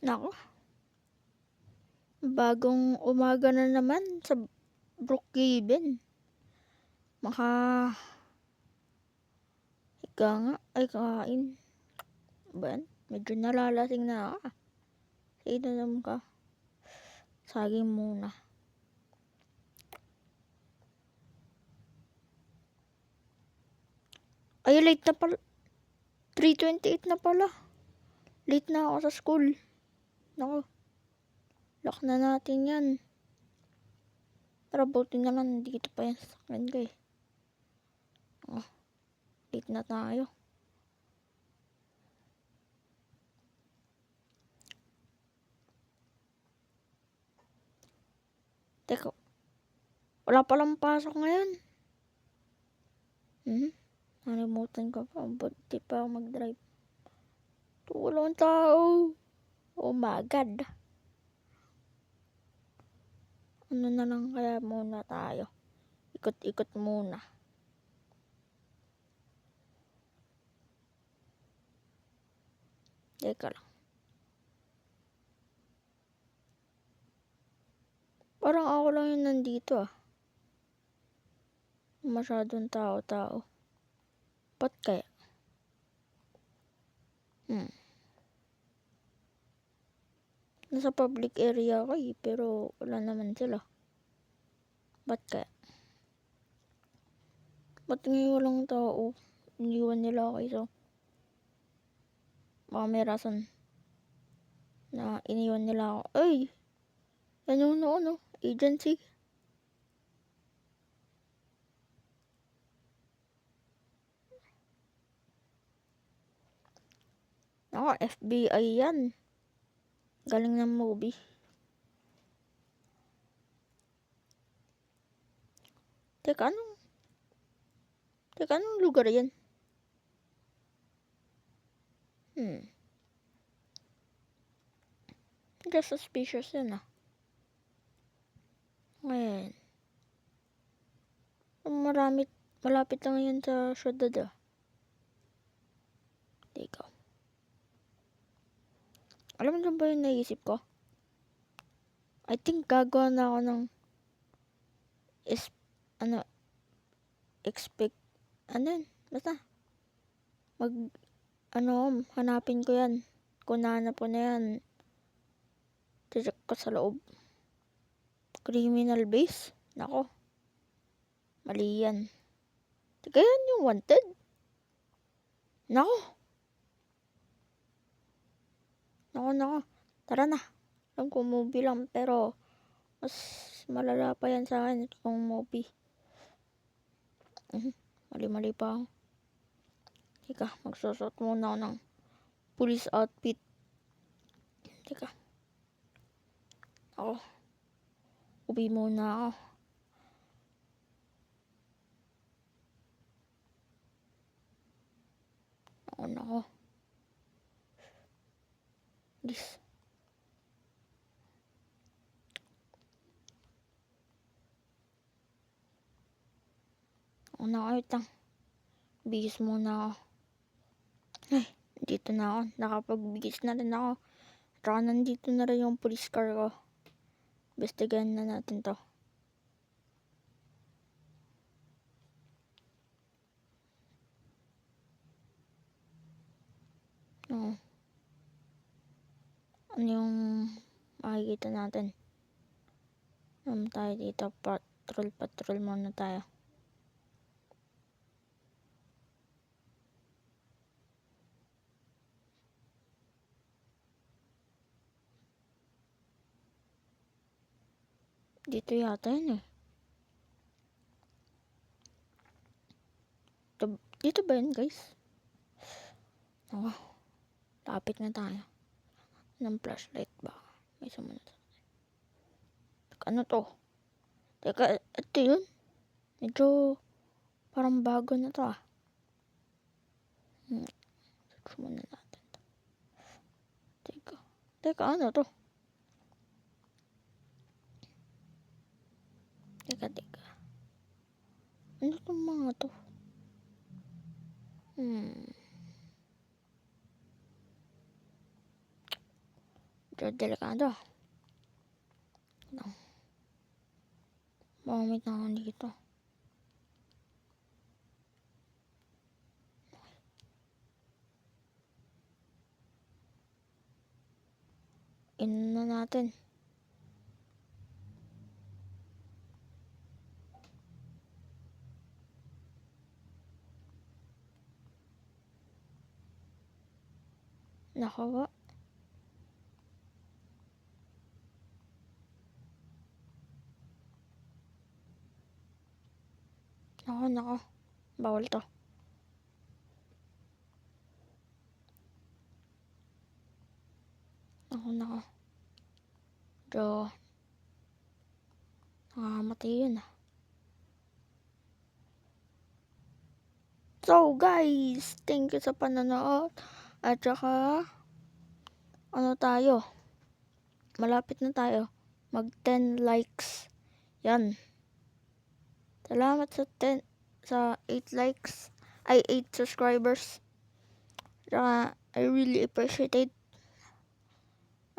Naku, bagong umaga na naman sa Brookhaven. Ika nga ay kain. Ba yan? Medyo nalalasing na ako. Inom ka. Saging muna. Ay, late na pala. 3:28 na pala. Late na ako sa school. Naku. Lock na natin yan. Pero buti na lang dito pa yan sa akin ko eh. Oh, late na tayo. Teka. Wala palang pasok ngayon. Nalimutan ko pa. Buti pa ako mag-drive. Walang tao. Oh my God. Ano na lang kaya muna tayo. Ikot-ikot muna. Teka lang. Parang ako lang yung nandito ah. Masyadong tao-tao. Ba't kaya? Nasa public area ako eh, pero wala naman sila. Ba't kaya? Ba't ngayon walang tao? Iniwan nila ako so. Baka may rason na iniwan nila ako. Ay! Yan yung ano, agency. Ako, FBI yan. Galing ng movie. Teka, anong lugar yan? Just suspicious yan ah. Ngayon. Malapit lang yan sa syudad ah. Teka. Alam mo dyan ba yung naisip ko? I think gagawa na ako ng basta hanapin ko yan. Kung nahanap ko na yan, check ko sa loob. Criminal base? Nako, mali yan. Teka, yan yung wanted? Nako. Tara na. Alam ko movie lang, pero mas malala pa yan sa akin kung movie. Mali pa ako. Teka, magsusot muna ako ng police outfit. Teka. Uwi muna ako. Nako. This. Wait lang. Bihis muna ako. Ay, dito na ako. Nakapagbihis na rin ako. Tsaka nandito na rin yung police car ko. Investigahan na natin to. Ano yung makikita natin? Tayo dito. Patrol muna tayo. Dito yata yun eh. Dito ba yun guys? Lapit na tayo. Ng flashlight ba? May sumunod. Ano to? Teka, ito yun? Medyo parang bago na to ah. Search muna natin to. Teka, ano to? Teka. Ano itong mga to? medyo delikado. Mamamit na ako dito. Na natin. Nakawa. Nako. Bawal to. Nako. Nakakamatay yun ah. So guys, thank you sa panonood. At saka, tayo? Malapit na tayo. Mag 10 likes. Yan. Salamat sa 8 likes. Ay, 8 subscribers. Saka, I really appreciate it.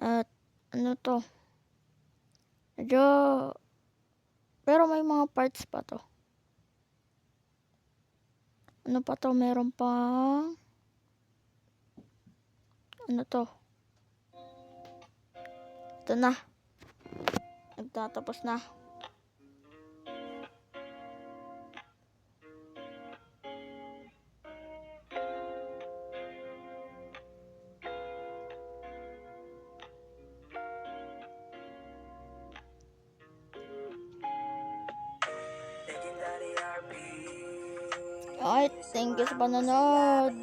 At, medyo, pero may mga parts pa to. Meron pang, ito na. Nagtatapos na. Alright, thank you sa panonood.